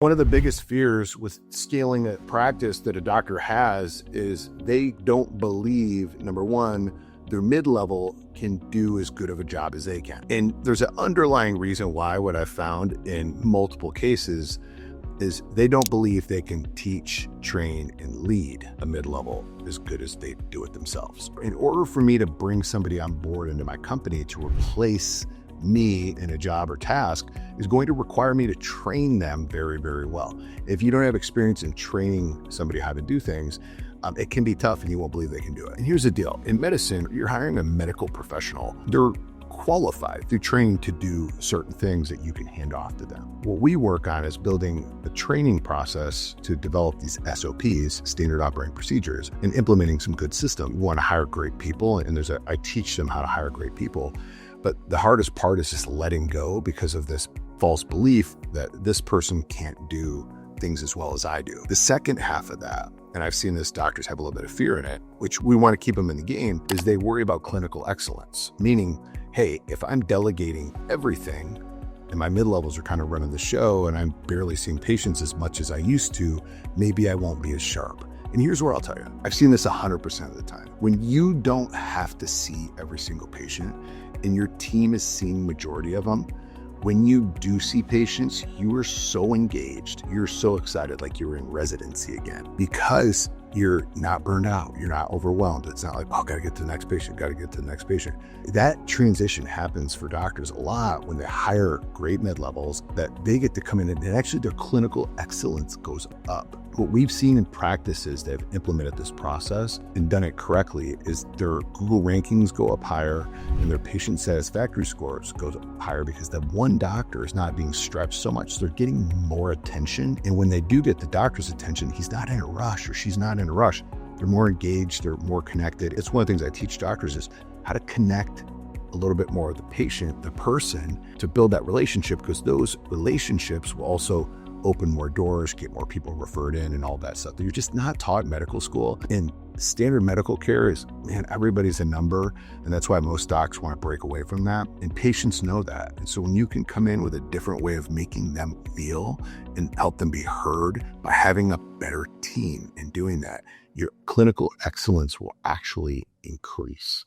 One of the biggest fears with scaling a practice that a doctor has is they don't believe, number one, their mid-level can do as good of a job as they can. And there's an underlying reason why what I've found in multiple cases is they don't believe they can teach, train, and lead a mid-level as good as they do it themselves. In order for me to bring somebody on board into my company to replace me in a job or task is going to require me to train them very, very well. If you don't have experience in training somebody how to do things, it can be tough and you won't believe they can do it. And here's the deal. In medicine, you're hiring a medical professional. They're qualified through training to do certain things that you can hand off to them. What we work on is building a training process to develop these SOPs, standard operating procedures, and implementing some good systems. We want to hire great people, and I teach them how to hire great people. But the hardest part is just letting go because of this false belief that this person can't do things as well as I do. The second half of that, and I've seen this, doctors have a little bit of fear in it, which we want to keep them in the game, is they worry about clinical excellence. Meaning, hey, if I'm delegating everything and my mid-levels are kind of running the show and I'm barely seeing patients as much as I used to, maybe I won't be as sharp. And here's where I'll tell you, I've seen this 100% of the time. When you don't have to see every single patient and your team is seeing majority of them, when you do see patients, you are so engaged, you're so excited, like you're in residency again, because you're not burned out, you're not overwhelmed. It's not like, oh, gotta get to the next patient, gotta get to the next patient. That transition happens for doctors a lot when they hire great mid-levels, that they get to come in and actually their clinical excellence goes up. What we've seen in practices that have implemented this process and done it correctly is their Google rankings go up higher and their patient satisfactory scores goes up higher because that one doctor is not being stretched so much. So they're getting more attention. And when they do get the doctor's attention, he's not in a rush or she's not in a rush. They're more engaged, they're more connected. It's one of the things I teach doctors is how to connect a little bit more with the patient, the person, to build that relationship, because those relationships will also open more doors, get more people referred in and all that stuff that you're just not taught in medical school. And standard medical care is, man, everybody's a number. And that's why most docs want to break away from that. And patients know that. And so when you can come in with a different way of making them feel and help them be heard by having a better team and doing that, your clinical excellence will actually increase.